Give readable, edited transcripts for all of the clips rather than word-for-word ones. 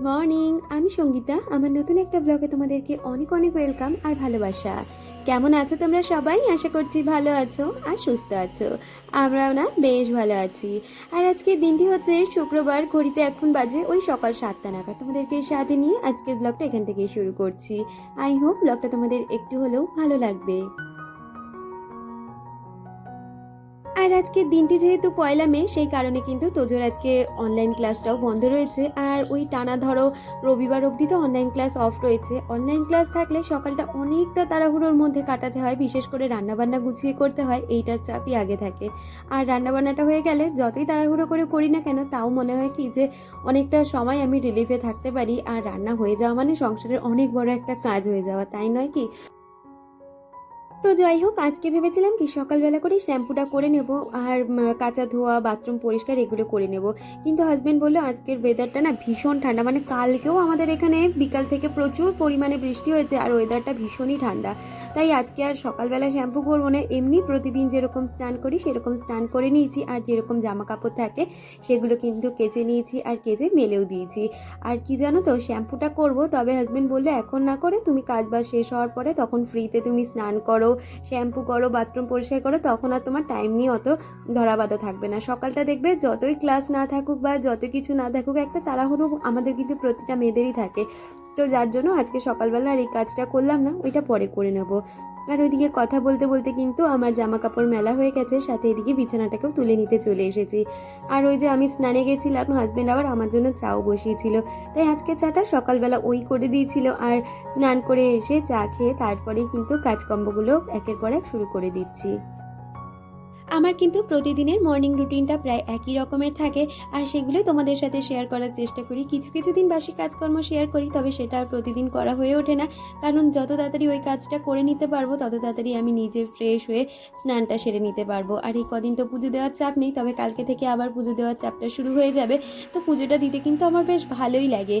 Morning, আমি সঙ্গীতা। আমার নতুন একটা ব্লগে তোমাদেরকে অনেক অনেক ওয়েলকাম আর ভালোবাসা। কেমন আছো তোমরা সবাই? আশা করছি ভালো আছো আর সুস্থ আছো। আমরাও না বেশ ভালো আছি। আর আজকে দিনটি হচ্ছে শুক্রবার, ঘড়িতে এখন বাজে ওই সকাল 7টা নাগাদ। তোমাদেরকে সাথে নিয়ে আজকের ব্লগটা এখান থেকেই শুরু করছি। আই হোপ ব্লগটা তোমাদের একটু হলেও ভালো লাগবে। আর আজকের দিনটি যেহেতু পয়লা মে, সেই কারণে কিন্তু তোজোর আজকে অনলাইন ক্লাসটাও বন্ধ রয়েছে। আর ওই টানা ধরো রবিবার অবধি তো অনলাইন ক্লাস অফ রয়েছে। অনলাইন ক্লাস থাকলে সকালটা অনেকটা তাড়াহুড়োর মধ্যে কাটাতে হয়, বিশেষ করে রান্নাবান্না গুছিয়ে করতে হয়, এইটার চাপই আগে থাকে। আর রান্নাবান্নাটা হয়ে গেলে যতই তাড়াহুড়ো করে করি না কেন, তাও মনে হয় কি যে অনেকটা সময় আমি রিলিফে থাকতে পারি। আর রান্না হয়ে যাওয়া মানে সংসারের অনেক বড় একটা কাজ হয়ে যাওয়া, তাই নয় কি? তো যাই হোক, আজকে ভেবেছিলাম কি সকালবেলা করেই শ্যাম্পুটা করে নেব আর কাঁচা ধোয়া, বাথরুম পরিষ্কার এগুলো করে নেব। কিন্তু হাজব্যান্ড বললো আজকের ওয়েদারটা না ভীষণ ঠান্ডা, মানে কালকেও আমাদের এখানে বিকাল থেকে প্রচুর পরিমাণে বৃষ্টি হয়েছে আর ওয়েদারটা ভীষণই ঠান্ডা। তাই আজকে আর সকালবেলা শ্যাম্পু করবো না, এমনি প্রতিদিন যেরকম স্নান করি সেরকম স্নান করে নিয়েছি। আর যেরকম জামা কাপড় থাকে সেগুলো কিন্তু কেচে নিয়েছি আর কেচে মেলেও দিয়েছি। আর কি জানো তো, শ্যাম্পুটা করব, তবে হাজব্যান্ড বললো এখন না করে তুমি কাজ বাজ শেষ হওয়ার পরে তখন ফ্রিতে তুমি স্নান করো, শ্যাম্পু করো, বাথরুম পরিষ্কার করো, তখন আর তোমার টাইম নিয়ে অত ধরা বাঁধা থাকবে না। সকালটা দেখবে যতই ক্লাস না থাকুক বা যত কিছু না থাকুক, একটা তাড়াহুড়ো আমাদের কিন্তু প্রতিটা মেয়েদেরই থাকে। তো যার জন্য আজকে সকালবেলা আর এই কাজটা করলাম না, ওইটা পরে করে নেব। আর ওইদিকে কথা বলতে বলতে কিন্তু আমার জামা কাপড় মেলা হয়ে গেছে, সাথে এদিকে বিছানাটাকেও তুলে নিতে চলে এসেছি। আর ওই যে আমি স্নানে গেছিলাম, হাজব্যান্ড আবার আমার জন্য চাও বসিয়েছিল, তাই আজকে চাটা সকালবেলা ওই করে দিয়েছিল। আর স্নান করে এসে চা খেয়ে তারপরেই কিন্তু কাজকর্মগুলো একের পর এক শুরু করে দিচ্ছি। আমার কিন্তু প্রতিদিনের মর্নিং রুটিনটা প্রায় একই রকমের থাকে, আর সেগুলোই তোমাদের সাথে শেয়ার করার চেষ্টা করি। কিছু কিছু দিন বাসি কাজকর্ম শেয়ার করি, তবে সেটা আর প্রতিদিন করা হয়ে ওঠে না, কারণ যত তাড়াতাড়ি ওই কাজটা করে নিতে পারবো তত তাড়াতাড়ি আমি নিজে ফ্রেশ হয়ে স্নানটা সেরে নিতে পারবো। আর এই কদিন তো পুজো দেওয়ার চাপ নেই, তবে কালকে থেকে আবার পুজো দেওয়ার চাপটা শুরু হয়ে যাবে। তো পুজোটা দিতে কিন্তু আমার বেশ ভালোই লাগে।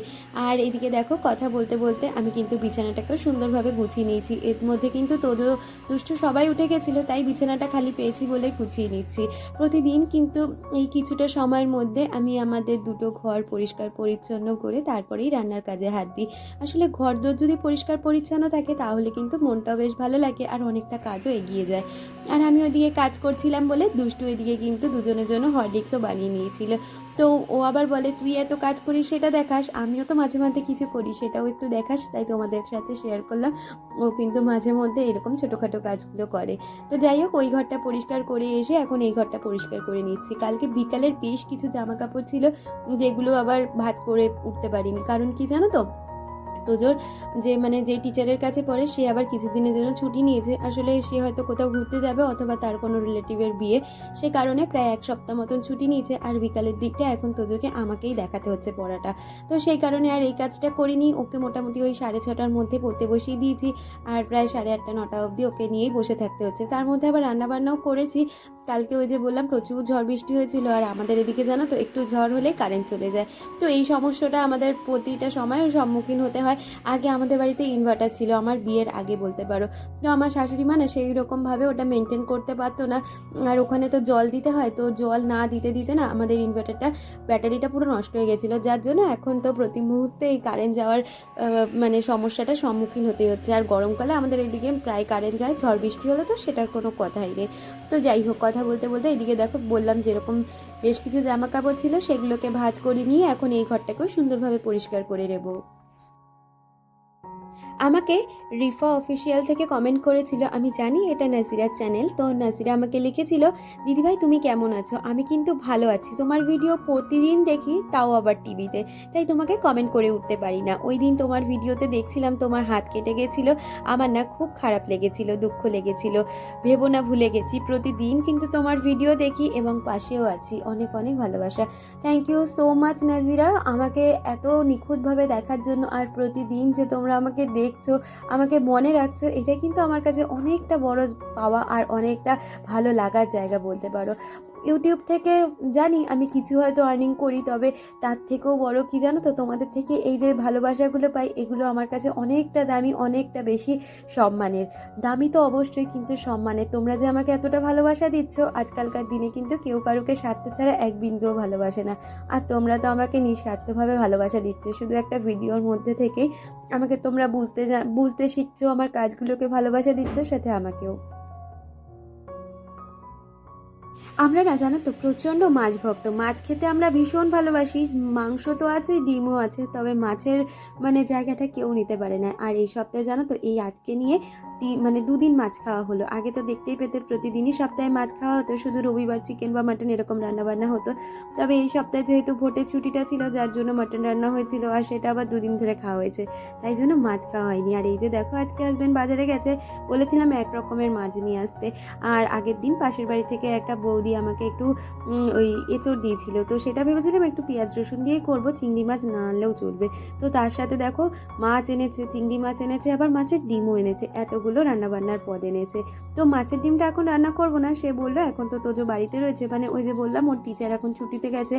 আর এদিকে দেখো, কথা বলতে বলতে আমি কিন্তু বিছানাটাকেও সুন্দরভাবে গুছিয়ে নিয়েছি। এর মধ্যে কিন্তু তোজো দুষ্টু সবাই উঠে গেছিলো, তাই বিছানাটা খালি পেয়েছি বলে গুছিয়ে নিচ্ছি। প্রতিদিন কিন্তু এই কিছুটা সময়ের মধ্যে আমি আমাদের দুটো ঘর পরিষ্কার পরিচ্ছন্ন করে তারপরেই রান্নার কাজে হাত দিই। আসলে ঘরদোর যদি পরিষ্কার পরিচ্ছন্ন থাকে তাহলে কিন্তু মনটাও বেশ ভালো লাগে আর অনেকটা কাজও এগিয়ে যায়। আর আমি ওদিকে কাজ করছিলাম বলে দুষ্টু এদিকে কিন্তু দুজনের জন্য হরলিক্সও বানিয়ে নিয়েছিল। তো ও আবার বলে তুই এত কাজ করিস সেটা দেখাস, আমিও তো মাঝে মাঝে কিছু করি সেটাও একটু দেখাস, তাই তোমাদের সাথে শেয়ার করলাম। ও কিন্তু মাঝে মধ্যে এরকম ছোটোখাটো কাজগুলো করে। তো যাই হোক, ওই ঘরটা পরিষ্কার করে এসে এখন এই ঘরটা পরিষ্কার করে নিচ্ছি। কালকে বিকালের বেশ কিছু জামা কাপড় ছিল যেগুলো আবার ভাঁজ করে উঠতে পারিনি, কারণ কি জানো তো, তোজোর যে যে টিচারের কাছে পড়ে সে আবার কিছুদিনের জন্য ছুটি নিয়েছে। আসলে সে হয়তো কোথাও ঘুরতে যাবে অথবা তার কোনো রিলেটিভের বিয়ে, সে কারণে প্রায় এক সপ্তাহ মতন ছুটি নিয়েছে। আর বিকালের দিকটা এখন তোজোকে আমাকেই দেখাতে হচ্ছে পড়াটা। তো সেই কারণে আর এই কাজটা করিনি। ওকে মোটামুটি ওই 6:30টার মধ্যে পড়তে বসিয়ে দিয়েছি, আর প্রায় 8:30 9টা অবধি ওকে নিয়েই বসে থাকতে হচ্ছে। তার মধ্যে আবার রান্নাবান্নাও করেছি। কালকে ওই যে বললাম প্রচুর ঝড় বৃষ্টি হয়েছিল, আর আমাদের এদিকে জানো তো একটু ঝড় হলেই কারেন্ট চলে যায়। তো এই সমস্যাটা আমাদের প্রতিটা সময় সম্মুখীন হতে হয়। আগে আমাদের বাড়িতে ইনভার্টার ছিল, আমার বিয়ের আগে বলতে পারো। তো আমার শাশুড়ি মা না সেই রকমভাবে ওটা মেনটেন করতে পারতো না। আর ওখানে তো জল দিতে হয়, তো জল না দিতে দিতে না আমাদের ইনভার্টারটা ব্যাটারিটা পুরো নষ্ট হয়ে গেছিলো, যার জন্য এখন তো প্রতি মুহূর্তে এই কারেন্ট যাওয়ার সমস্যাটার সম্মুখীন হতে হচ্ছে। আর গরমকালে আমাদের এইদিকে প্রায় কারেন্ট যায়, ঝড় বৃষ্টি হলে তো সেটার কোনো কথাই নেই। তো যাই হোক, কথা বলতে বলতে এদিকে দেখো, বললাম যেরকম বেশ কিছু জামা কাপড় ছিল সেগুলোকে ভাঁজ করে নিয়ে এখন এই ঘরটাকেও সুন্দরভাবে পরিষ্কার করে নেবো। আমাকে রিফা অফিসিয়াল থেকে কমেন্ট করেছিল, আমি জানি এটা নাজিরার চ্যানেল। তো নাজিরা আমাকে লিখেছিল, দিদিভাই তুমি কেমন আছো? আমি কিন্তু ভালো আছি, তোমার ভিডিও প্রতিদিন দেখি, তাও আবার টিভিতে, তাই তোমাকে কমেন্ট করে উঠতে পারি না। ওই দিন তোমার ভিডিওতে দেখছিলাম তোমার হাত কেটে গেছিলো, আমার না খুব খারাপ লেগেছিল, দুঃখ লেগেছিল, ভেবো না ভুলে গেছি। প্রতিদিন কিন্তু তোমার ভিডিও দেখি এবং পাশেও আছি, অনেক অনেক ভালোবাসা। Thank you so much Nazira, আমাকে এত নিখুঁতভাবে দেখার জন্য। আর প্রতিদিন যে তোমরা আমাকে দেখছো, আমাকে মনে রাখছো, এটা কিন্তু আমার কাছে অনেকটা বড় পাওয়া আর অনেকটা ভালো লাগার জায়গা বলতে পারো। ইউটিউব থেকে জানি আমি কিছু হয়তো আর্নিং করি, তবে তার থেকেও বড় কি জানো তো, তোমাদের থেকে এই যে ভালোবাসাগুলো পাই এগুলো আমার কাছে অনেকটা দামি, অনেকটা বেশি সম্মানের। দামি তো অবশ্যই, কিন্তু সম্মানের। তোমরা যে আমাকে এতটা ভালোবাসা দিচ্ছ, আজকালকার দিনে কিন্তু কেউ কারোকে স্বার্থ ছাড়া এক বিন্দুও ভালোবাসে না। আর তোমরা তো আমাকে নিঃস্বার্থভাবে ভালোবাসা দিচ্ছ, শুধু একটা ভিডিওর মধ্যে থেকেই আমাকে তোমরা বুঝতে শিখছো, আমার কাজগুলোকে ভালোবাসা দিচ্ছ, সাথে আমাকেও। আমরা না জানো তো প্রচণ্ড মাছ ভক্ত। মাছ খেতে আমরা ভীষণ ভালোবাসি। মাংস তো আছে, ডিমও আছে, তবে মাছের মানে জায়গাটা কেউ নিতে পারে না। আর এই সপ্তাহে জানো তো, এই আজকে নিয়ে মানে 2 দিন মাছ খাওয়া হলো। আগে তো দেখতেই পেতে প্রতিদিনই সপ্তাহে মাছ খাওয়া হতো, শুধু রবিবার চিকেন বা মাটন এরকম রান্নাবান্না হতো। তবে এই সপ্তাহে যেহেতু ভোটের ছুটিটা ছিল, যার জন্য মাটন রান্না হয়েছিল, আর সেটা আবার 2 দিন ধরে খাওয়া হয়েছে, তাই জন্য মাছ খাওয়া হয়নি। আর এই যে দেখো, আজকে হাজবেন্ড বাজারে গেছে, বলেছিলাম এক রকমের মাছ নিয়ে আসতে। আর আগের দিন পাশের বাড়ি থেকে একটা বৌদি আমাকে একটু ওই এঁচড় দিয়েছিল, তো সেটা ভেবেছিলাম একটু পেঁয়াজ রসুন দিয়েই করবো, চিংড়ি মাছ না আনলেও চলবে। তো তার সাথে দেখো মাছ এনেছে, চিংড়ি মাছ এনেছে, আবার মাছের ডিমও এনেছে, এতগুলো রান্নাবান্নার পদ এনেছে। তো মাছের ডিমটা এখন রান্না করবো না, সে বললো এখন তো তোজো বাড়িতে রয়েছে, মানে ওই যে বললাম ওর টিচার এখন ছুটিতে গেছে,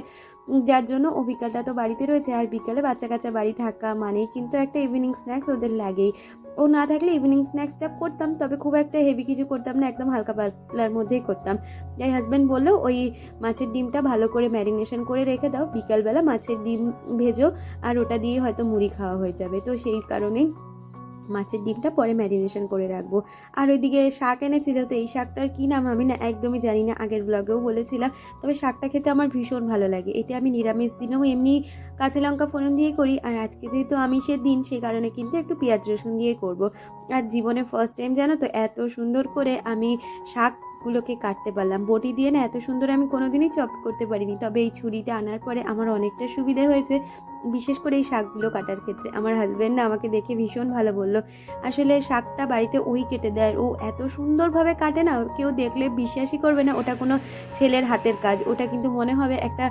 যার জন্য ও বিকালটা তো বাড়িতে রয়েছে। আর বিকালে বাচ্চা কাচ্চা বাড়ি থাকা মানেই কিন্তু একটা ইভিনিং স্ন্যাক্স ওদের লাগেই। ও না থাকলে ইভিনিং স্ন্যাক্সটা করতাম, তবে খুব একটা হেভি কিছু করতাম না, একদম হালকা পাতলার মধ্যেই করতাম। তাই হাজব্যান্ড বললো ওই মাছের ডিমটা ভালো করে ম্যারিনেশন করে রেখে দাও, বিকালবেলা মাছের ডিম ভেজো, আর ওটা দিয়ে হয়তো মুড়ি খাওয়া হয়ে যাবে। তো সেই কারণেই মাছের ডিমটা পরে ম্যারিনেশন করে রাখবো। আর ওইদিকে শাক এনেছিল, তো এই শাকটার কী নাম আমি না একদমই জানি না, আগের ব্লগেও বলেছিলাম। তবে শাকটা খেতে আমার ভীষণ ভালো লাগে। এটা আমি নিরামিষ দিনেও এমনি কাঁচা লঙ্কা ফোড়ন দিয়ে করি, আর আজকে যেহেতু আমিষের দিন সেই কারণে কিন্তু একটু পেঁয়াজ রসুন দিয়ে করব। আর জীবনে ফার্স্ট টাইম জানো তো এত সুন্দর করে আমি শাকগুলোকে কাটতে পারলাম। বটি দিয়ে না এত সুন্দর আমি কোনোদিনই চপ করতে পারিনি, তবে এই ছুরিটা আনার পরে আমার অনেকটা সুবিধে হয়েছে, বিশেষ করে এই শাকগুলো কাটার ক্ষেত্রে। আমার হাজব্যান্ড না আমাকে দেখে ভীষণ ভালো বললো। আসলে শাকটা বাড়িতে ওই কেটে দেয়, ও এত সুন্দরভাবে কাটে না, কেউ দেখলে বিশ্বাসই করবে না ওটা কোনো ছেলের হাতের কাজ। ওটা কিন্তু মনে হবে একটা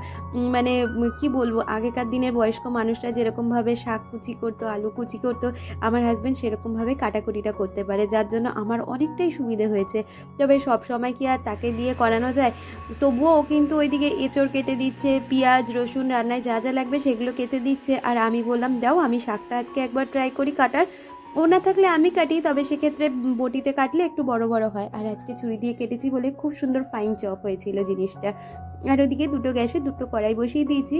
মানে কি বলবো, আগেকার দিনের বয়স্ক মানুষরা যেরকমভাবে শাক কুচি করতো, আলু কুচি করতো, আমার হাজব্যান্ড সেরকমভাবে কাটাকুটিটা করতে পারে, যার জন্য আমার অনেকটাই সুবিধে হয়েছে। তবে সব সময় কি আর তাকে দিয়ে করানো যায়? তবুও ও কিন্তু ওইদিকে এঁচড় কেটে দিচ্ছে, পেঁয়াজ রসুন রান্নায় যা যা লাগবে সেগুলো কেটে দিচ্ছে, আর আমি বললাম দাও আমি শাকটা আজকে একবার ট্রাই করি কাটার। ও না থাকলে আমি কাটি, তবে সেক্ষেত্রে বটিতে কাটলে একটু বড় বড় হয়, আর আজকে ছুরি দিয়ে কেটেছি বলে খুব সুন্দর ফাইন চপ হয়েছিল জিনিসটা। আর ওদিকে দুটো গ্যাসে দুটো কড়াই বসিয়ে দিয়েছি,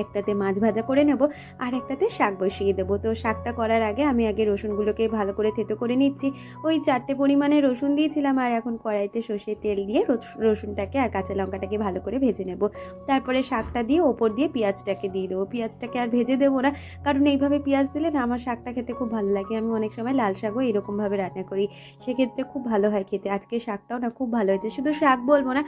একটাতে মাছ ভাজা করে নেব, আর একটাতে শাক বসিয়ে দেবো। তো শাকটা করার আগে আমি আগে রসুনগুলোকে ভালো করে থেতো করে নিচ্ছি। ওই 4টে পরিমাণে রসুন দিয়েছিলাম, আর এখন কড়াইতে সর্ষের তেল দিয়ে রসুনটাকে আর কাঁচা লঙ্কাটাকে ভালো করে ভেজে নেব। তারপরে শাকটা দিয়ে ওপর দিয়ে পেঁয়াজটাকে দিয়ে দেবো। পেঁয়াজটাকে আর ভেজে দেবো না, কারণ এইভাবে পেঁয়াজ দিলে না আমার শাকটা খেতে খুব ভালো লাগে। আমি অনেক সময় লাল শাকও এরকমভাবে রান্না করি, সেক্ষেত্রে খুব ভালো হয় খেতে। আজকে শাকটাও না খুব ভালো হয়েছে, শুধু শাক বলবো না,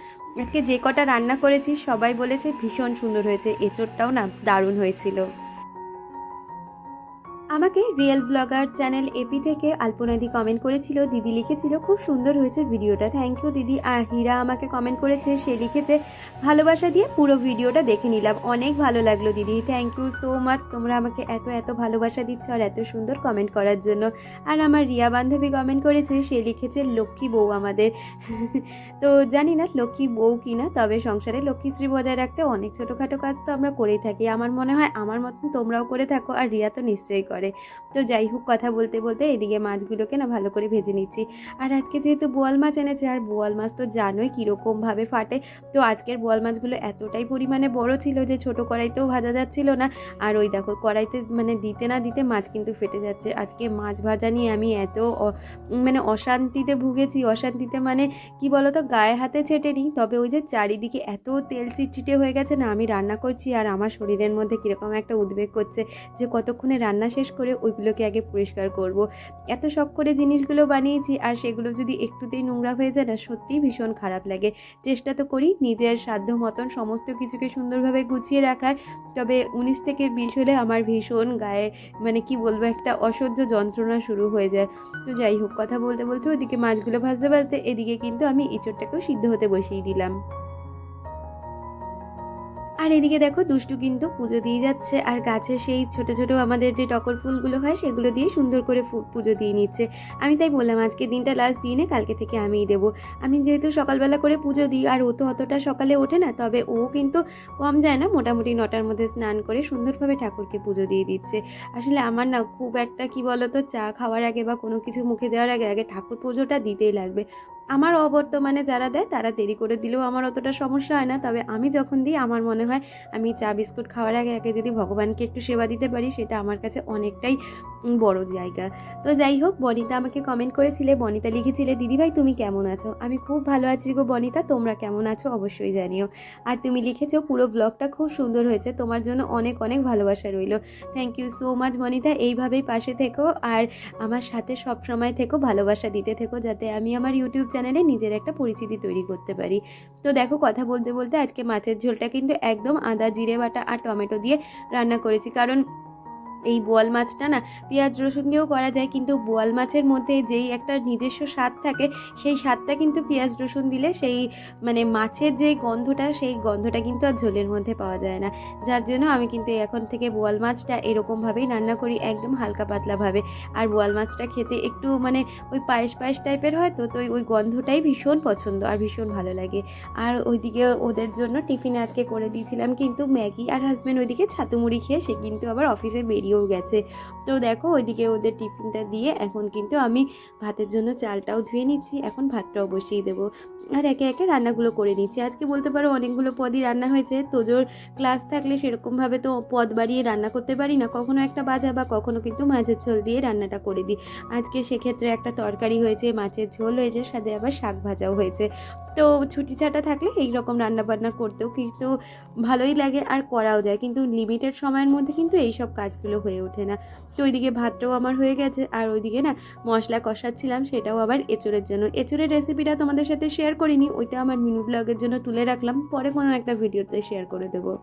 আজকে যে কটা রান্না করেছি সবাই বলেছে ভীষণ সুন্দর হয়েছে। এঁচোড়টাও না দারুণ হয়েছিল। আমাকে রিয়েল ব্লগার চ্যানেল এপি থেকে আলপনাদি কমেন্ট করেছিল, দিদি লিখেছিল খুব সুন্দর হয়েছে ভিডিওটা, থ্যাংক ইউ দিদি। আর হীরা আমাকে কমেন্ট করেছে, সে লিখেছে ভালোবাসা দিয়ে পুরো ভিডিওটা দেখে নিলাম, অনেক ভালো লাগলো দিদি, থ্যাংক ইউ সো মাচ। তোমরা আমাকে এত এত ভালোবাসা দিচ্ছ আর এত সুন্দর কমেন্ট করার জন্য। আর আমার রিয়া বান্ধবী কমেন্ট করেছে, সে লিখেছে লক্ষ্মী বউ আমাদের। তো জানি না লক্ষ্মী বউ কিনা, তবে সংসারে লক্ষ্মীশ্রী বজায় রাখতে অনেক ছোটোখাটো কাজ তো আমরা করেই থাকি। আমার মনে হয় আমার মতন তোমরাও করে থাকো, আর রিয়া তো নিশ্চয়ই করে। তো যাই হোক, কথা বলতে বলতে এদিকে মাছগুলোকে না ভালো করে ভেজে নিচ্ছি। আর আজকে যেহেতু বোয়াল মাছ এনেছে, আর বোয়াল মাছ তো জানোই কীরকমভাবে ফাটে, তো আজকের বোয়াল মাছগুলো এতটাই পরিমাণে বড় ছিল যে ছোট কড়াইতেও ভাজা যাচ্ছিল না। আর ওই দেখো কড়াইতে মানে দিতে না দিতে মাছ কিন্তু ফেটে যাচ্ছে। আজকে মাছ ভাজা নিয়ে আমি এত মানে অশান্তিতে ভুগেছি, অশান্তিতে মানে কি বলতো, গায়ে হাতে ছেটেনি, তবে ওই যে চারিদিকে এত তেল চিটচিটে হয়ে গেছে না, আমি রান্না করছি আর আমার শরীরের মধ্যে কীরকম একটা উদ্বেগ করছে যে কতক্ষণে রান্না শেষ করে ওইগুলোকে আগে পরিষ্কার করব। এত শখ করে জিনিসগুলো বানিয়েছি, আর সেগুলো যদি একটুতেই নোংরা হয়ে যায় না, সত্যিই ভীষণ খারাপ লাগে। চেষ্টা তো করি নিজের সাধ্য মতন সমস্ত কিছুকে সুন্দরভাবে গুছিয়ে রাখার, তবে 19 থেকে 20 হলে আমার ভীষণ গায়ে মানে কি বলবো একটা অসহ্য যন্ত্রণা শুরু হয়ে যায়। তো যাই হোক, কথা বলতে বলতে ওদিকে মাছগুলো ভাজতে ভাজতে এদিকে কিন্তু আমি এঁচোড়টাকেও সিদ্ধ হতে বসিয়ে দিলাম। আর এদিকে দেখো দুষ্টু কিন্তু পুজো দিয়ে যাচ্ছে, আর গাছে সেই ছোট ছোট আমাদের যে টগর ফুলগুলো হয় সেগুলো দিয়ে সুন্দর করে পুজো দিয়ে নিচ্ছে। আমি তাই বললাম আজকে দিনটা লাস্ট দিয়ে নে, কালকে থেকে আমিই দেবো। আমি যেহেতু সকালবেলা করে পুজো দিই, আর ও তো অতটা সকালে ওঠে না, তবে ও কিন্তু কম যায় না, মোটামুটি 9টার মধ্যে স্নান করে সুন্দরভাবে ঠাকুরকে পুজো দিয়ে দিচ্ছে। আসলে আমার না খুব একটা কি বলতো, চা খাওয়ার আগে বা কোনো কিছু মুখে দেওয়ার আগে আগে ঠাকুর পুজোটা দিতেই লাগবে। আমার অবর্তমানে যারা দেয় তারা দেরি করে দিলেও আমার অতটা সমস্যা হয় না, তবে আমি যখন দিই আমার মনে হয় আমি চা বিস্কুট খাওয়ার আগে আগে যদি ভগবানকে একটু সেবা দিতে পারি সেটা আমার কাছে অনেকটাই বড় জায়গা। তো যাই হোক, বনিতা আমাকে কমেন্ট করেছিলে, বনিতা লিখেছিলে দিদিভাই তুমি কেমন আছো। আমি খুব ভালো আছি গো বনিতা, তোমরা কেমন আছো অবশ্যই জানিও। আর তুমি লিখেছো পুরো ব্লগটা খুব সুন্দর হয়েছে, তোমার জন্য অনেক অনেক ভালোবাসা রইলো। থ্যাংক ইউ সো মাচ বনিতা, এইভাবেই পাশে থেকো আর আমার সাথে সব সময় থেকো, ভালোবাসা দিতে থেকো, যাতে আমি আমার ইউটিউব চ্যানেলে নিজের একটা পরিচিতি তৈরি করতে পারি। তো দেখো কথা বলতে বলতে আজকে মাছের ঝোলটা কিন্তু একদম আদা জিরে বাটা আর টমেটো দিয়ে রান্না করেছি, কারণ এই বোয়াল মাছটা না পেঁয়াজ রসুন দিয়েও করা যায়, কিন্তু বোয়াল মাছের মধ্যে যেই একটা নিজস্ব স্বাদ থাকে সেই স্বাদটা কিন্তু পেঁয়াজ রসুন দিলে সেই মানে মাছের যেই গন্ধটা সেই গন্ধটা কিন্তু আর ঝোলের মধ্যে পাওয়া যায় না। যার জন্য আমি কিন্তু এখন থেকে বোয়াল মাছটা এরকমভাবেই রান্না করি, একদম হালকা পাতলাভাবে। আর বোয়াল মাছটা খেতে একটু মানে ওই পায়েস পায়েস টাইপের হয়, তো তো ওই গন্ধটাই ভীষণ পছন্দ আর ভীষণ ভালো লাগে। আর ওইদিকে ওদের জন্য টিফিনে আজকে করে দিয়েছিলাম কিন্তু ম্যাগি, আর হাজব্যান্ড ওইদিকে ছাতু মুড়ি খেয়ে সে কিন্তু আবার অফিসে বেরিয়েও গেছে। তো দেখো ওইদিকে ওদের টিফিনটা দিয়ে এখন কিন্তু আমি ভাতের জন্য চালটাও ধুয়ে নিচ্ছি, এখন ভাতটাও বসিয়ে দেবো আর একে একে রান্নাগুলো করে নিচ্ছি। আজকে বলতে পারো অনেকগুলো পদই রান্না হয়েছে, তোজোর ক্লাস থাকলে সেরকমভাবে তো পদ বাড়িয়ে রান্না করতে পারি না, কখনো একটা ভাজা বা কখনো কিন্তু মাছের ঝোল দিয়ে রান্নাটা করে দিই। আজকে সেক্ষেত্রে একটা তরকারি হয়েছে, মাছের ঝোল হয়েছে, সাথে আবার শাক ভাজাও হয়েছে। তো ছুটি ছাটা থাকলে এই রকম রান্নাবান্না করতেও কিন্তু ভালোই লাগে আর করাও যায়, কিন্তু লিমিটেড সময়ের মধ্যে কিন্তু এই সব কাজগুলো হয়ে ওঠে না। তো ওইদিকে ভাতটাও আমার হয়ে গেছে, আর ওইদিকে না মশলা কষাচ্ছিলাম, সেটাও আবার এঁচোড়ের জন্য। এঁচোড়ের রেসিপিটা তোমাদের সাথে শেয়ার করিনি, ওইটা আমার মিনি ব্লগের জন্য তুলে রাখলাম, পরে কোনো একটা ভিডিওতে শেয়ার করে দেবো।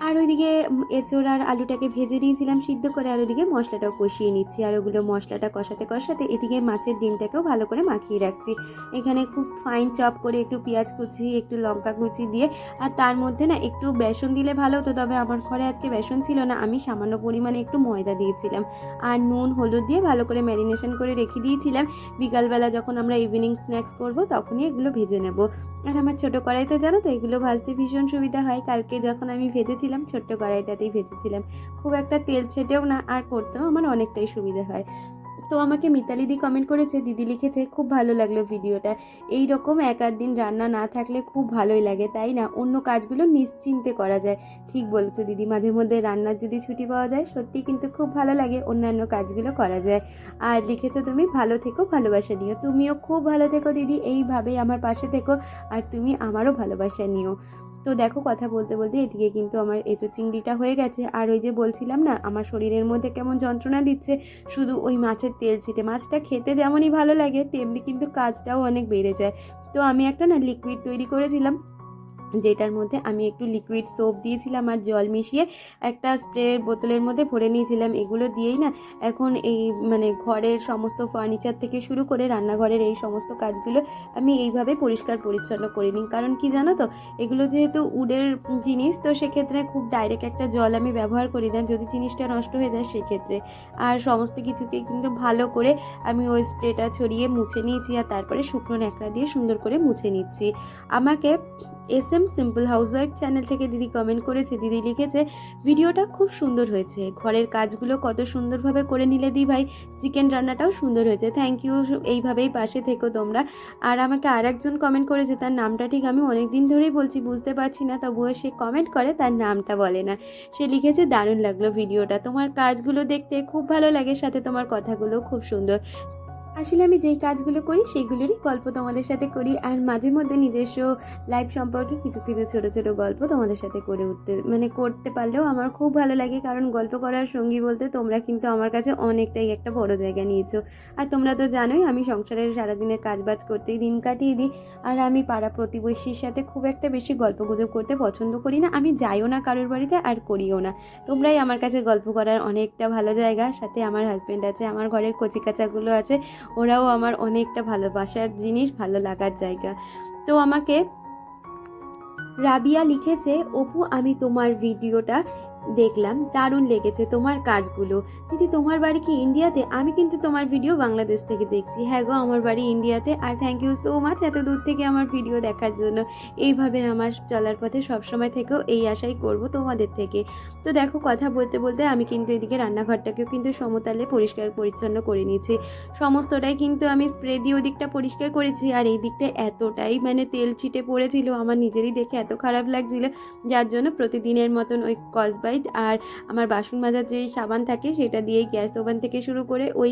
আর ওইদিকে এঁচোড় আর আলুটাকে ভেজে নিয়েছিলাম সিদ্ধ করে, আর ওইদিকে মশলাটাও কষিয়ে নিচ্ছি, আর ওগুলো মশলাটা কষাতে কষাতে এদিকে মাছের ডিমটাকেও ভালো করে মাখিয়ে রাখছি। এখানে খুব ফাইন চপ করে একটু পেঁয়াজ কুচি একটু লঙ্কা কুচি দিয়ে, আর তার মধ্যে না একটু বেসন দিলে ভালো হতো, তবে আমার ঘরে আজকে বেসন ছিল না, আমি সামান্য পরিমাণে একটু ময়দা দিয়েছিলাম আর নুন হলুদ দিয়ে ভালো করে ম্যারিনেশন করে রেখে দিয়েছিলাম। বিকালবেলা যখন আমরা ইভিনিং স্ন্যাক্স করব তখনই এগুলো ভেজে নেব। আর আমার ছোটো কড়াইতে জানো তো এগুলো ভাজতে ভীষণ সুবিধা হয়, কালকে যখন আমি ভেজেছিলাম ছোট্ট কড়াইটাতেই ভেজেছিলাম, খুব একটা তেল ছেটেও না, আর করতেও আমার অনেকটাই সুবিধা হয়। তো আমাকে মিতালি দি কমেন্ট করেছে, দিদি লিখেছে খুব ভালো লাগলো ভিডিওটা, এই রকম এক আধ দিন রান্না না থাকলে খুব ভালোই লাগে তাই না, অন্য কাজগুলো নিশ্চিন্তে করা যায়। ঠিক বলেছো দিদি, মাঝে মধ্যে রান্নার যদি ছুটি পাওয়া যায় সত্যি কিন্তু খুব ভালো লাগে, অন্যান্য কাজগুলো করা যায়। আর লিখেছো তুমি ভালো থেকো, ভালোবাসা নিও, তুমিও খুব ভালো থেকো দিদি, এইভাবেই আমার পাশে থেকো, আর তুমি আমারও ভালোবাসা নিও। তো দেখো কথা বলতে বলতে এদিকে কিন্তু আমার এঁচোড় চিংড়িটা হয়ে গেছে, আর ওই যে বলছিলাম না আমার শরীরের মধ্যে কেমন যন্ত্রণা দিচ্ছে, শুধু ওই মাছের তেল ছিটে। মাছটা খেতে যেমনই ভালো লাগে তেমনি কিন্তু কাজটাও অনেক বেড়ে যায়। তো আমি একটা না লিকুইড তৈরি করেছিলাম, যেটার মধ্যে আমি একটু লিকুইড সোপ দিয়েছিলাম আর জল মিশিয়ে একটা স্প্রে বোতলের মধ্যে ভরে নিয়েছিলাম। এগুলো দিয়েই না এখন এই মানে ঘরের সমস্ত ফার্নিচার থেকে শুরু করে রান্নাঘরের এই সমস্ত কাজগুলো আমি এইভাবে পরিষ্কার পরিচ্ছন্ন করে নিই, কারণ কি জানো তো এগুলো যেহেতু উডের জিনিস, তো সেক্ষেত্রে খুব ডাইরেক্ট একটা জল আমি ব্যবহার করি না, যদি জিনিসটা নষ্ট হয়ে যায় সেক্ষেত্রে। আর সমস্ত কিছুকেই কিন্তু ভালো করে আমি ওই স্প্রেটা ছড়িয়ে মুছে নিয়েছি, আর তারপরে শুকনো ন্যাকড়া দিয়ে সুন্দর করে মুছে নিচ্ছি। আমাকে এসএম সিম্পল হাউসওয়াইফ চ্যানেল থেকে দিদি কমেন্ট করেছে, দিদি লিখেছে ভিডিওটা খুব সুন্দর হয়েছে, ঘরের কাজগুলো কত সুন্দরভাবে করে নিলে দি ভাই, চিকেন রান্নাটাও সুন্দর হয়েছে, থ্যাংক ইউ, এইভাবেই পাশে থেকো তোমরা। আর আমাকে আর একজন কমেন্ট করেছে, তার নামটা ঠিক আমি অনেক দিন ধরেই বলছি বুঝতে পারছি না, তবুও সে কমেন্ট করে, তার নামটা বলে না। সে লিখেছে দারুণ লাগলো ভিডিওটা, তোমার কাজগুলো দেখতে খুব ভালো লাগে, সাথে তোমার কথাগুলো খুব সুন্দর। আসলে আমি যেই কাজগুলো করি সেগুলোরই গল্প তোমাদের সাথে করি, আর মাঝে মধ্যে নিজস্ব লাইফ সম্পর্কে কিছু কিছু ছোটো ছোটো গল্প তোমাদের সাথে করে উঠতে মানে করতে পারলেও আমার খুব ভালো লাগে, কারণ গল্প করার সঙ্গী বলতে তোমরা কিন্তু আমার কাছে অনেকটাই একটা বড় জায়গা নিয়েছো। আর তোমরা তো জানোই আমি সংসারের সারাদিনের কাজবাজ করতেই দিন কাটিয়ে দিই, আর আমি পাড়া প্রতিবেশীর সাথে খুব একটা বেশি গল্পগুজব করতে পছন্দ করি না, আমি যাইও না কারোর বাড়িতে আর করিও না। তোমরাই আমার কাছে গল্প করার অনেকটা ভালো জায়গা, সাথে আমার হাজব্যান্ড আছে, আমার ঘরের কচিকাচাগুলো আছে, ওরাও আমার অনেকটা ভালোবাসার জিনিস, ভালো লাগার জায়গা। তো আমাকে রাবিয়া লিখেছে, অপু আমি তোমার ভিডিওটা দেখলাম, দারুণ লেগেছে তোমার কাজগুলো। দিদি তোমার বাড়ি কি ইন্ডিয়াতে? আমি কিন্তু তোমার ভিডিও বাংলাদেশ থেকে দেখছি। হ্যাঁ গো, আমার বাড়ি ইন্ডিয়াতে। আর থ্যাংক ইউ সো মাচ এত দূর থেকে আমার ভিডিও দেখার জন্য। এইভাবে আমার চলার পথে সবসময় থেকেও এই আশাই করব তোমাদের থেকে। তো দেখো, কথা বলতে বলতে আমি কিন্তু এদিকে রান্নাঘরটাকেও কিন্তু সমতালে পরিষ্কার পরিচ্ছন্ন করে নিয়েছি। সমস্তটাই কিন্তু আমি স্প্রে দিয়ে ওদিকটা পরিষ্কার করেছি। আর এই দিকটা এতটাই মানে তেল ছিটে পড়েছিল, আমার নিজেরই দেখে এত খারাপ লাগছিল, যার জন্য প্রতিদিনের মতন ওই কসবাইট আর আমার বাসন মাজার যে সাবান থাকে সেটা দিয়েই গ্যাস ওভেন থেকে শুরু করে ওই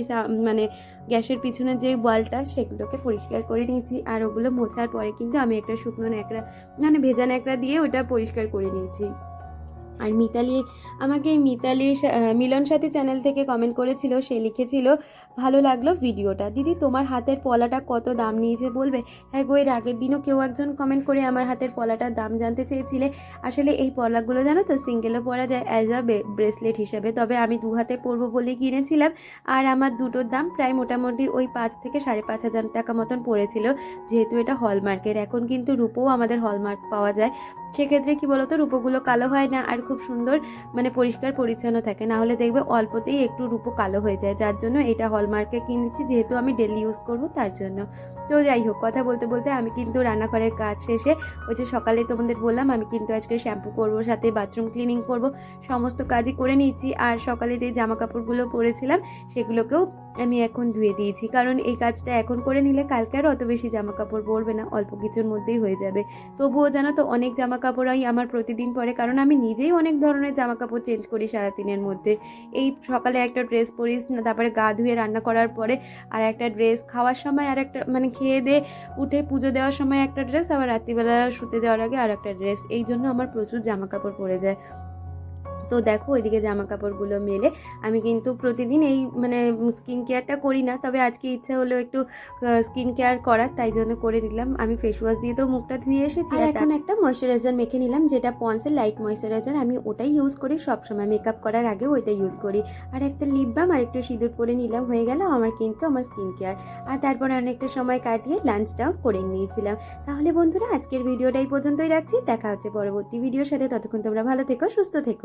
মানে গ্যাসের পিছনে যে ওয়ালটা সেগুলোকে পরিষ্কার করে নিয়েছি। আর ওগুলো মোছার পরে কিন্তু আমি একটা শুকনো ন্যাকড়া মানে ভেজা ন্যাকড়া দিয়ে ওটা পরিষ্কার করে নিয়েছি। আর মিতালি মিলন সাথী চ্যানেল থেকে কমেন্ট করেছিল, সে লিখেছিল, ভালো লাগলো ভিডিওটা। দিদি তোমার হাতের পলাটা কত দাম নিয়েছে বলবে? হ্যাঁ গো, এর আগের দিনও কেউ একজন কমেন্ট করে আমার হাতের পলাটার দাম জানতে চেয়েছিলে। আসলে এই পলাগুলো জানো তো সিঙ্গেলও পরা যায় অ্যাজ আ ব্রেসলেট হিসাবে, তবে আমি 2 হাতে পরবো বলে কিনেছিলাম। আর আমার দুটোর দাম প্রায় মোটামুটি ওই 5 থেকে 5,500 টাকা মতন পড়েছিল, যেহেতু এটা হলমার্কের। এখন কিন্তু রূপোও আমাদের হলমার্ক পাওয়া যায়, সেক্ষেত্রে কি বলতো, রূপোগুলো কালো হয় না আর খুব সুন্দর মানে পরিষ্কার পরিচ্ছন্ন থাকে। না হলে দেখবে অল্পতেই একটু রূপো কালো হয়ে যায়, যার জন্য এটা হলমার্কে কিনেছি, যেহেতু আমি ডেলি ইউজ করব তার জন্য। তো যাই হোক, কথা বলতে বলতে আমি কিন্তু রান্নাঘরের কাজ শেষে ওই যে সকালে তোমাদের বললাম আমি কিন্তু আজকে শ্যাম্পু করব, সাথে বাথরুম ক্লিনিং করব, সমস্ত কাজই করে নিয়েছি। আর সকালে যে জামা কাপড়গুলো পরেছিলাম সেগুলোকেও আমি এখন ধুয়ে দিয়েছি, কারণ এই কাজটা এখন করে নিলে কালকে আর অত বেশি জামা কাপড় পরবে না, অল্প কিছুর মধ্যেই হয়ে যাবে। তবুও জানো তো অনেক জামা কাপড়ই আমার প্রতিদিন পরে, কারণ আমি নিজেই অনেক ধরনের জামা কাপড় চেঞ্জ করি সারাদিনের মধ্যে। এই সকালে একটা ড্রেস পরিস, তারপরে গা ধুয়ে রান্না করার পরে আর একটা ড্রেস, খাওয়ার সময় আর একটা, মানে খেয়ে দিয়ে উঠে পুজো দেওয়ার সময় একটা ড্রেস, আবার রাত্রিবেলা শুতে যাওয়ার আগে আর একটা ড্রেস। এই জন্য আমার প্রচুর জামা কাপড় পরে যায়। তো দেখো ওইদিকে জামা কাপড়গুলো মেলে আমি কিন্তু প্রতিদিন এই মানে স্কিন কেয়ারটা করি না, তবে আজকে ইচ্ছা হলো একটু স্কিন কেয়ার করার, তাই জন্য করে নিলাম। আমি ফেস ওয়াশ দিয়ে তো মুখটা ধুয়ে এসেছি, আর এখন একটা ময়শ্চারাইজার মেখে নিলাম, যেটা পন্সের লাইট ময়শ্চারাইজার। আমি ওটাই ইউজ করি সবসময়, মেকআপ করার আগেও ওইটা ইউজ করি। আর একটা লিপ বাম আর একটু সিঁদুর পরে নিলাম, হয়ে গেল আমার কিন্তু আমার স্কিন কেয়ার। আর তারপরে অনেকটা সময় কাটিয়ে লাঞ্চটাও করে নিয়েছিলাম। তাহলে বন্ধুরা, আজকের ভিডিওটা এই পর্যন্তই রাখছি, দেখা হচ্ছে পরবর্তী ভিডিওর সাথে। ততক্ষণ তোমরা ভালো থেকো, সুস্থ থেকো।